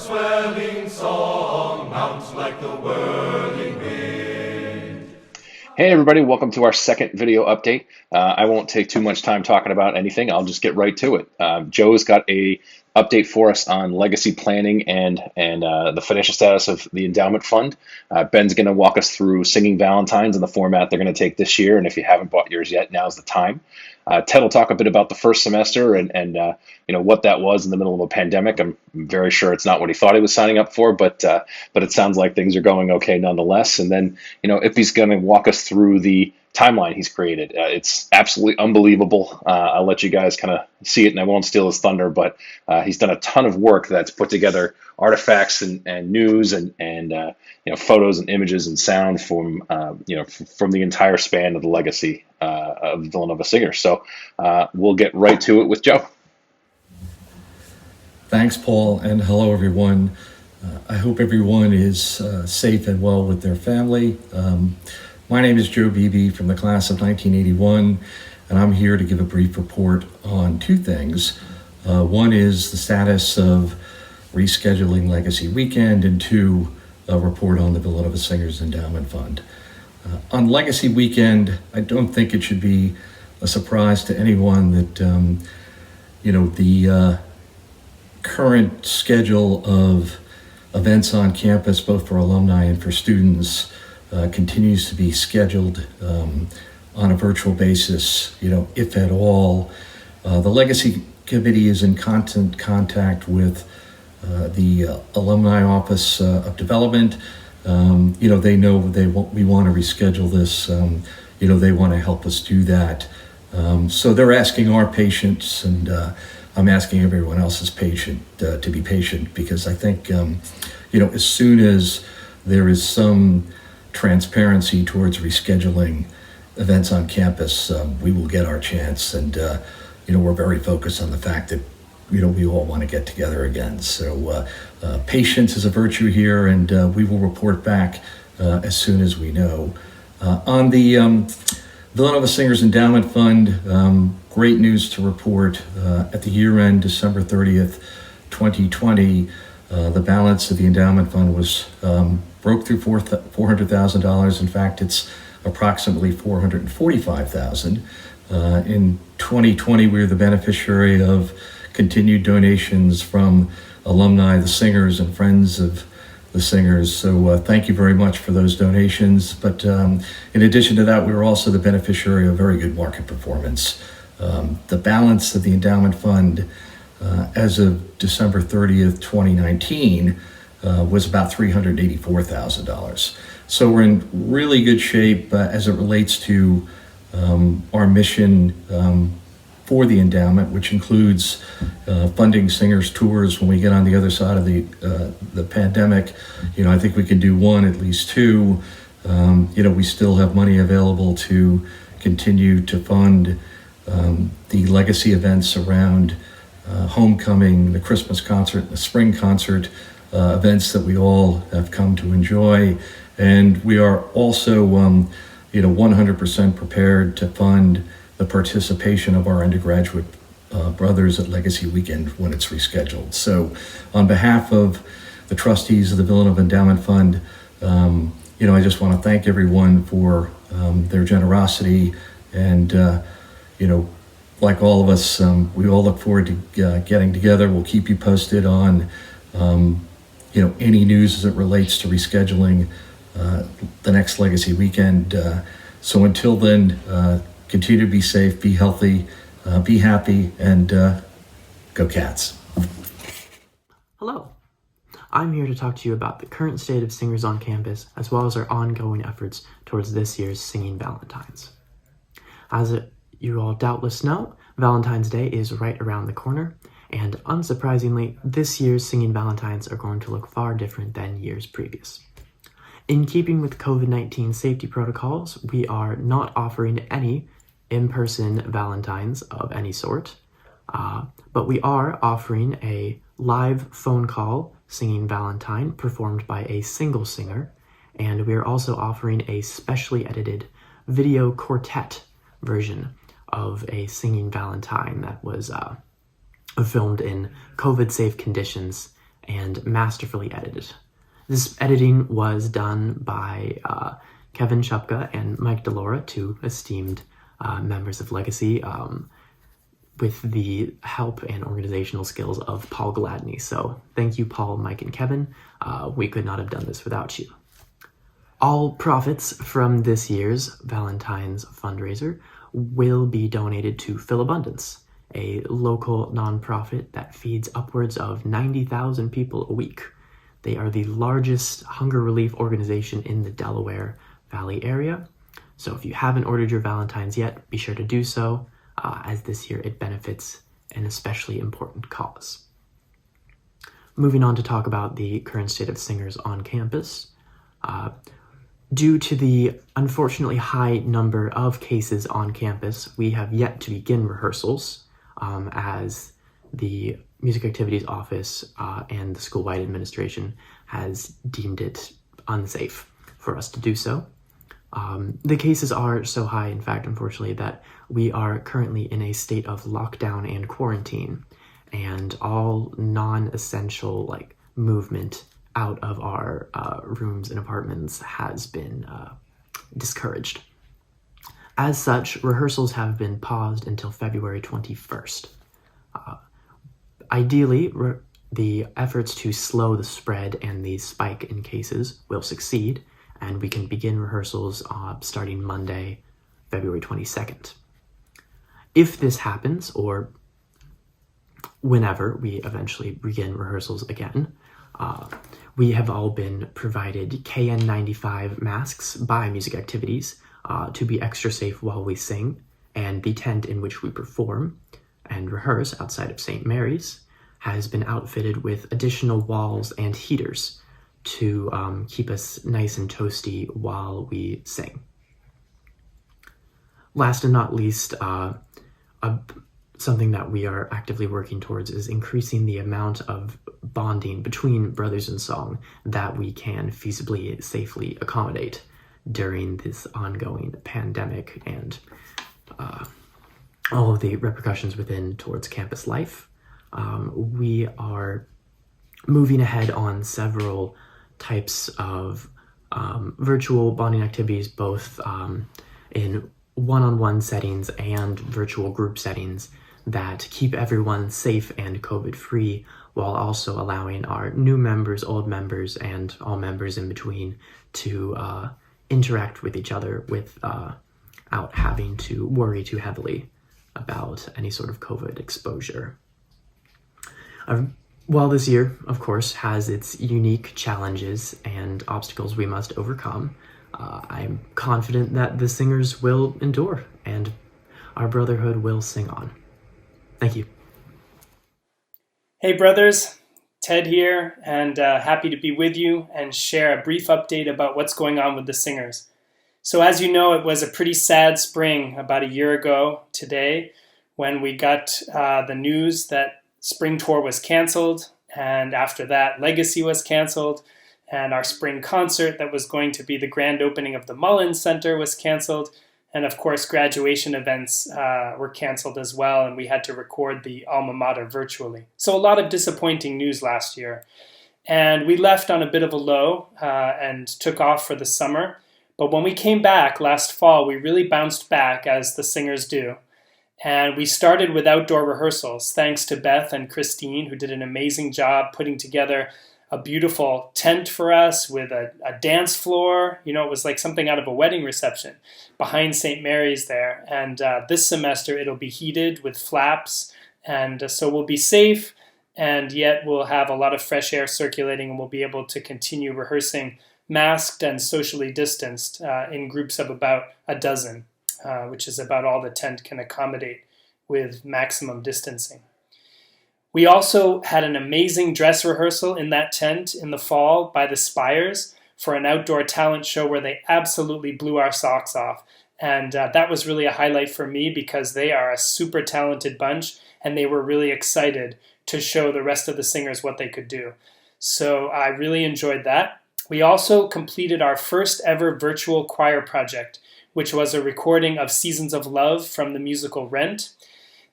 swelling song mounts like the whirling wind. Hey everybody, welcome to our second video update. I won't take too much time talking about anything. I'll just get right to it. Joe's got a update for us on legacy planning and the financial status of the endowment fund. Ben's going to walk us through Singing Valentines and the format they're going to take this year. And if you haven't bought yours yet, now's the time. Ted will talk a bit about the first semester and what that was in the middle of a pandemic. I'm very sure it's not what he thought he was signing up for, but it sounds like things are going okay nonetheless. And then if he's going to walk us through the timeline he's created, it's absolutely unbelievable. I'll let you guys kind of see it, and I won't steal his thunder. But he's done a ton of work that's put together artifacts and news and photos and images and sound from from the entire span of the legacy of the Villanova Singers. So we'll get right to it with Joe. Thanks, Paul, and hello, everyone. I hope everyone is safe and well with their family. My name is Joe Beebe from the class of 1981, and I'm here to give a brief report on two things. One is the status of rescheduling Legacy Weekend, and two, a report on the Villanova Singers Endowment Fund. On Legacy Weekend, I don't think it should be a surprise to anyone that the current schedule of events on campus, both for alumni and for students, continues to be scheduled on a virtual basis, if at all. The Legacy Committee is in constant contact with the Alumni Office of Development. They know we want to reschedule this. They want to help us do that. So they're asking our patience, and I'm asking everyone else's patient to be patient, because I think, as soon as there is some transparency towards rescheduling events on campus, we will get our chance. And, we're very focused on the fact that, we all want to get together again. So patience is a virtue here, and we will report back as soon as we know. On the Villanova Singers Endowment Fund, great news to report. At the year end, December 30th, 2020, the balance of the endowment fund was broke through $400,000. In fact, it's approximately $445,000. In 2020, we were the beneficiary of continued donations from alumni, the singers, and friends of the singers. So thank you very much for those donations. But in addition to that, we were also the beneficiary of very good market performance. The balance of the endowment fund as of December 30th, 2019, was about $384,000. So we're in really good shape as it relates to our mission for the endowment, which includes funding singers' tours when we get on the other side of the pandemic. I think we can do one, at least two. We still have money available to continue to fund the legacy events around homecoming, the Christmas concert, the spring concert, events that we all have come to enjoy. And we are also 100% prepared to fund the participation of our undergraduate brothers at Legacy Weekend when it's rescheduled. So on behalf of the trustees of the Villanova Endowment Fund, I just want to thank everyone for their generosity. And, like all of us, we all look forward to getting together. We'll keep you posted on, any news as it relates to rescheduling the next Legacy Weekend. So until then, continue to be safe, be healthy, be happy, and go Cats. Hello. I'm here to talk to you about the current state of singers on campus, as well as our ongoing efforts towards this year's Singing Valentines. As you all doubtless know, Valentine's Day is right around the corner, and unsurprisingly, this year's Singing Valentines are going to look far different than years previous. In keeping with COVID-19 safety protocols, we are not offering any in-person Valentines of any sort, but we are offering a live phone call Singing Valentine performed by a single singer, and we are also offering a specially edited video quartet version of a Singing Valentine that was filmed in COVID-safe conditions and masterfully edited. This editing was done by Kevin Shupka and Mike DeLaura, two esteemed members of Legacy, with the help and organizational skills of Paul Gladney. So thank you, Paul, Mike, and Kevin. We could not have done this without you. All profits from this year's Valentine's fundraiser will be donated to Philabundance, a local nonprofit that feeds upwards of 90,000 people a week. They are the largest hunger relief organization in the Delaware Valley area. So if you haven't ordered your Valentine's yet, be sure to do so, as this year it benefits an especially important cause. Moving on to talk about the current state of singers on campus. Due to the unfortunately high number of cases on campus, we have yet to begin rehearsals, as the Music Activities Office and the school-wide administration has deemed it unsafe for us to do so. The cases are so high, in fact, unfortunately, that we are currently in a state of lockdown and quarantine, and all non-essential movement out of our rooms and apartments has been discouraged. As such, rehearsals have been paused until February 21st. Ideally, the efforts to slow the spread and the spike in cases will succeed, and we can begin rehearsals starting Monday, February 22nd. If this happens, or whenever we eventually begin rehearsals again, we have all been provided KN95 masks by Music Activities to be extra safe while we sing, and the tent in which we perform and rehearse outside of St. Mary's has been outfitted with additional walls and heaters to keep us nice and toasty while we sing. Last and not least, something that we are actively working towards is increasing the amount of bonding between brothers in song that we can feasibly, safely accommodate during this ongoing pandemic and all of the repercussions within towards campus life. We are moving ahead on several types of virtual bonding activities, both in one-on-one settings and virtual group settings that keep everyone safe and COVID-free, while also allowing our new members, old members, and all members in between to interact with each other without having to worry too heavily about any sort of COVID exposure. While this year, of course, has its unique challenges and obstacles we must overcome, I'm confident that the singers will endure and our brotherhood will sing on. Thank you. Hey brothers, Ted here, and happy to be with you and share a brief update about what's going on with the singers. So as you know, it was a pretty sad spring about a year ago today when we got the news that spring tour was canceled, and after that Legacy was canceled, and our spring concert that was going to be the grand opening of the Mullins Center was canceled, and of course graduation events were canceled as well, and we had to record the alma mater virtually. So a lot of disappointing news last year. And we left on a bit of a low and took off for the summer. But when we came back last fall, we really bounced back, as the singers do. And we started with outdoor rehearsals, thanks to Beth and Christine, who did an amazing job putting together a beautiful tent for us with a dance floor. You know, it was like something out of a wedding reception behind St. Mary's there. And this semester, it'll be heated with flaps. And so we'll be safe, and yet we'll have a lot of fresh air circulating, and we'll be able to continue rehearsing masked and socially distanced in groups of about a dozen. Which is about all the tent can accommodate with maximum distancing. We also had an amazing dress rehearsal in that tent in the fall by the Spires for an outdoor talent show where they absolutely blew our socks off. And that was really a highlight for me because they are a super talented bunch, and they were really excited to show the rest of the singers what they could do. So I really enjoyed that. We also completed our first ever virtual choir project, which was a recording of Seasons of Love from the musical Rent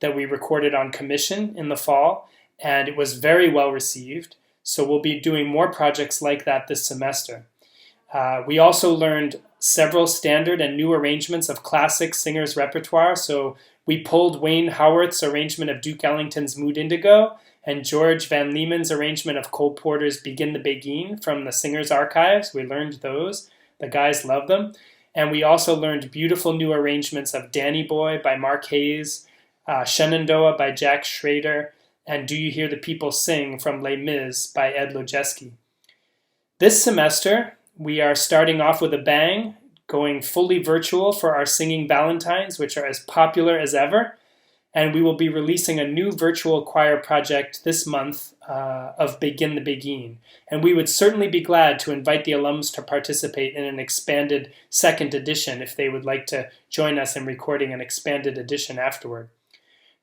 that we recorded on commission in the fall, and it was very well received. So we'll be doing more projects like that this semester. We also learned several standard and new arrangements of classic singers' repertoire. So we pulled Wayne Howarth's arrangement of Duke Ellington's Mood Indigo and George Van Leeman's arrangement of Cole Porter's Begin the Beguine from the Singers' Archives. We learned those. The guys love them. And we also learned beautiful new arrangements of Danny Boy by Mark Hayes, Shenandoah by Jack Schrader, and Do You Hear the People Sing from Les Mis by Ed Lojeski. This semester, we are starting off with a bang, going fully virtual for our Singing Valentines, which are as popular as ever. And we will be releasing a new virtual choir project this month of Begin the Beguine. And we would certainly be glad to invite the alums to participate in an expanded second edition if they would like to join us in recording an expanded edition afterward.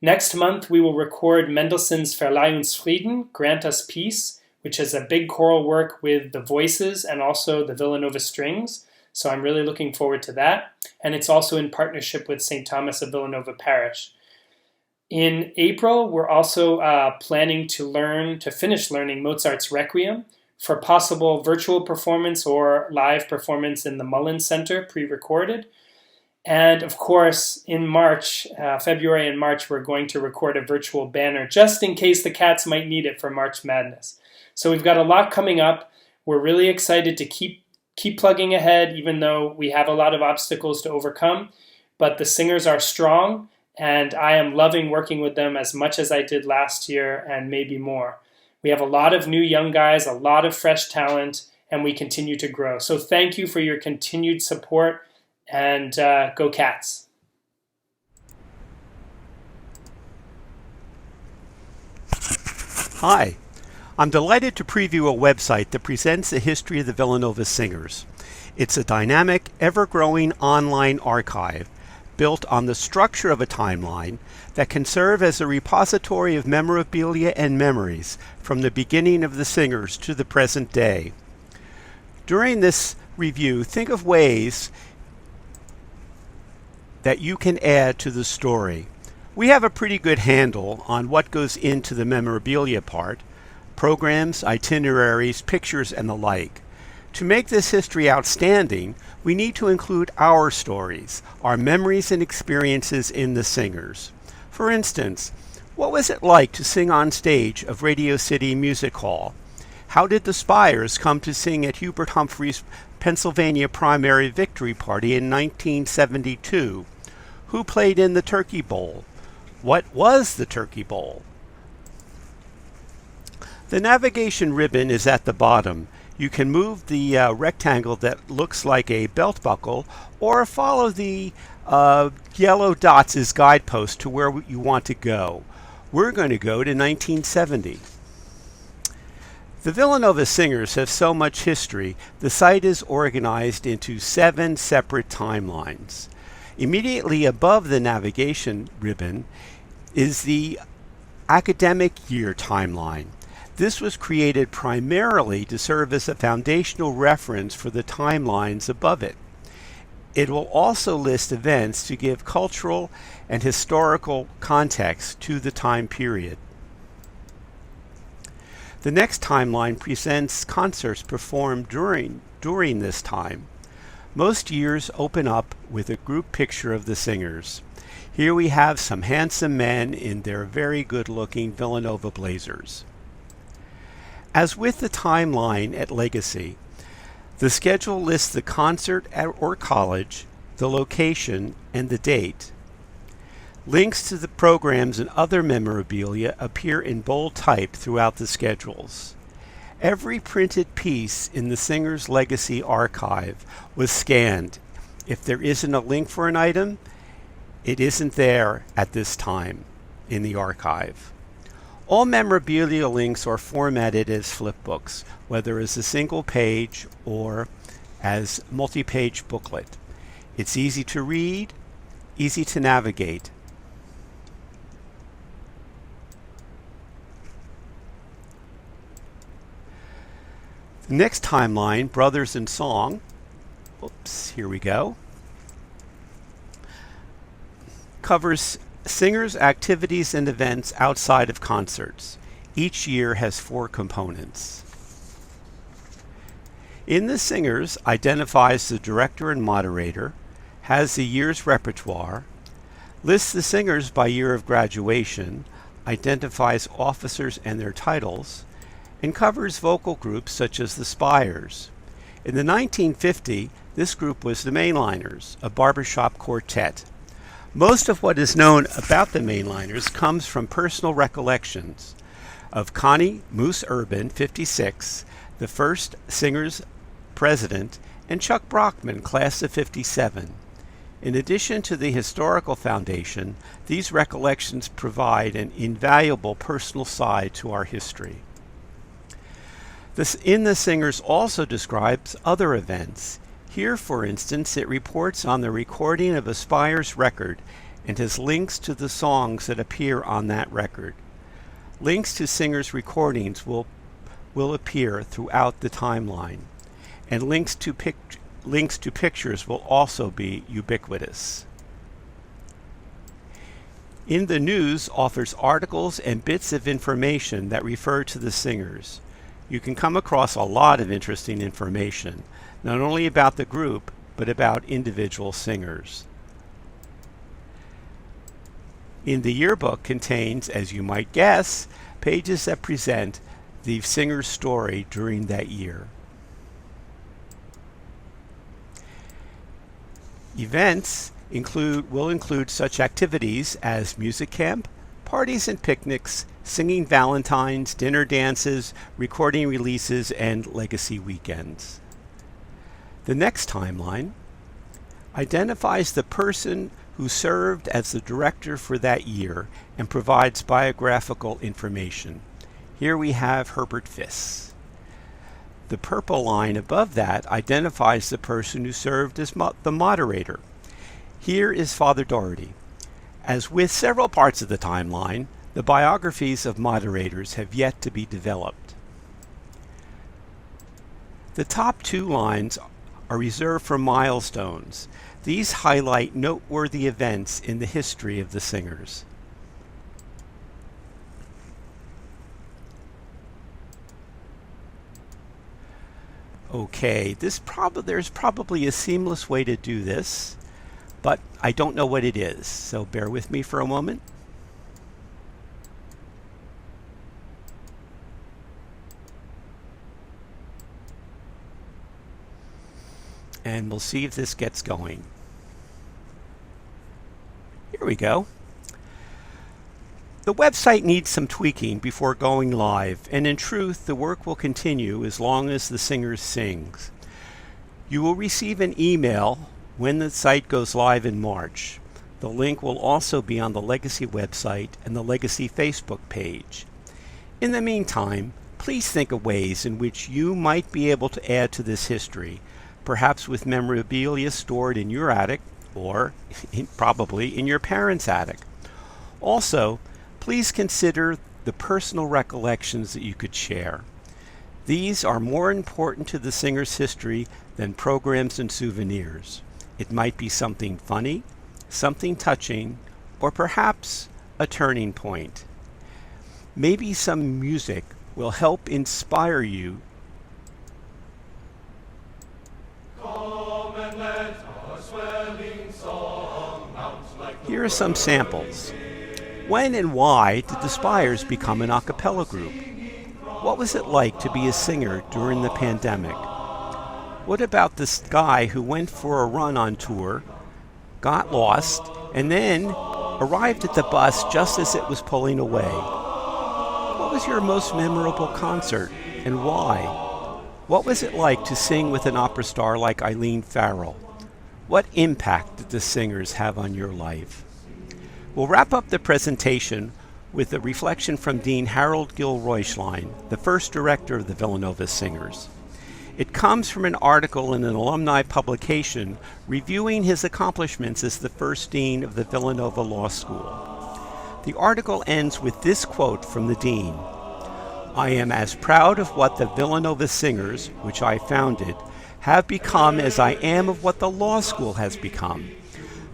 Next month, we will record Mendelssohn's Verleih uns Frieden, Grant Us Peace, which is a big choral work with the voices and also the Villanova strings. So I'm really looking forward to that. And it's also in partnership with St. Thomas of Villanova Parish. In April, we're also planning to finish learning Mozart's Requiem for possible virtual performance or live performance in the Mullins Center, pre-recorded. And of course, in March, February and March, we're going to record a virtual banner just in case the cats might need it for March Madness. So we've got a lot coming up. We're really excited to keep plugging ahead, even though we have a lot of obstacles to overcome. But the singers are strong, and I am loving working with them as much as I did last year and maybe more. We have a lot of new young guys, a lot of fresh talent, and we continue to grow. So thank you for your continued support, and go Cats. Hi, I'm delighted to preview a website that presents the history of the Villanova Singers. It's a dynamic, ever-growing online archive built on the structure of a timeline that can serve as a repository of memorabilia and memories from the beginning of the singers to the present day. During this review, think of ways that you can add to the story. We have a pretty good handle on what goes into the memorabilia part, programs, itineraries, pictures, and the like. To make this history outstanding, we need to include our stories, our memories and experiences in the singers. For instance, what was it like to sing on stage of Radio City Music Hall? How did the Spires come to sing at Hubert Humphrey's Pennsylvania primary victory party in 1972? Who played in the Turkey Bowl? What was the Turkey Bowl? The navigation ribbon is at the bottom. You can move the rectangle that looks like a belt buckle or follow the yellow dots as guideposts to where you want to go. We're going to go to 1970. The Villanova Singers have so much history, the site is organized into 7 separate timelines. Immediately above the navigation ribbon is the academic year timeline. This was created primarily to serve as a foundational reference for the timelines above it. It will also list events to give cultural and historical context to the time period. The next timeline presents concerts performed during this time. Most years open up with a group picture of the singers. Here we have some handsome men in their very good-looking Villanova blazers. As with the timeline at Legacy, the schedule lists the concert or college, the location, and the date. Links to the programs and other memorabilia appear in bold type throughout the schedules. Every printed piece in the Singers Legacy archive was scanned. If there isn't a link for an item, it isn't there at this time in the archive. All memorabilia links are formatted as flipbooks, whether as a single page or as multi-page booklet. It's easy to read, easy to navigate. The next timeline, Brothers in Song, here we go, covers singers' activities and events outside of concerts. Each year has 4 components. In the Singers identifies the director and moderator, has the year's repertoire, lists the singers by year of graduation, identifies officers and their titles, and covers vocal groups such as the Spires. In the 1950, this group was the Mainliners, a barbershop quartet. Most of what is known about the Mainliners comes from personal recollections of Connie Moose Urban, 56, the first Singers president, and Chuck Brockman, class of 57. In addition to the historical foundation, these recollections provide an invaluable personal side to our history. In the Singers also describes other events. Here, for instance, it reports on the recording of a Spire's record and has links to the songs that appear on that record. Links to Singers' recordings will appear throughout the timeline, and links to pictures will also be ubiquitous. In the news offers articles and bits of information that refer to the singers. You can come across a lot of interesting information, not only about the group, but about individual singers. In the yearbook contains, as you might guess, pages that present the singer's story during that year. Events will include such activities as music camp, parties and picnics, singing valentines, dinner dances, recording releases, and legacy weekends. The next timeline identifies the person who served as the director for that year and provides biographical information. Here we have Herbert Fiss. The purple line above that identifies the person who served as the moderator. Here is Father Doherty. As with several parts of the timeline, the biographies of moderators have yet to be developed. The top 2 lines are reserved for milestones. These highlight noteworthy events in the history of the singers. Okay, there's probably a seamless way to do this, but I don't know what it is, so bear with me for a moment. And we'll see if this gets going. Here we go. The website needs some tweaking before going live, and in truth, the work will continue as long as the singers sings. You will receive an email when the site goes live in March. The link will also be on the Legacy website and the Legacy Facebook page. In the meantime, please think of ways in which you might be able to add to this history, perhaps with memorabilia stored in your attic or probably in your parents' attic. Also, please consider the personal recollections that you could share. These are more important to the singer's history than programs and souvenirs. It might be something funny, something touching, or perhaps a turning point. Maybe some music will help inspire you. Come and let our swelling song mount like the Here are some samples. When and why did the Spires become an a cappella group? What was it like to be a singer during the pandemic? What about this guy who went for a run on tour, got lost, and then arrived at the bus just as it was pulling away? What was your most memorable concert and why? What was it like to sing with an opera star like Eileen Farrell? What impact did the singers have on your life? We'll wrap up the presentation with a reflection from Dean Harold Gilroyschlein, the first director of the Villanova Singers. It comes from an article in an alumni publication reviewing his accomplishments as the first dean of the Villanova Law School. The article ends with this quote from the dean: "I am as proud of what the Villanova Singers, which I founded, have become as I am of what the law school has become.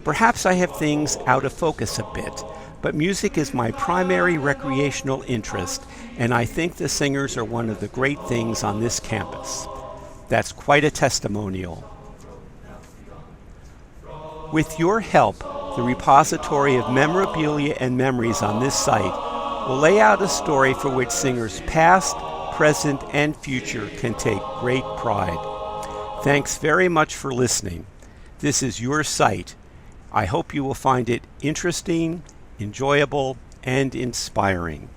Perhaps I have things out of focus a bit, but music is my primary recreational interest, and I think the singers are one of the great things on this campus. That's quite a testimonial. With your help, the repository of memorabilia and memories on this site will lay out a story for which singers past, present, and future can take great pride. Thanks very much for listening. This is your site. I hope you will find it interesting, enjoyable, and inspiring.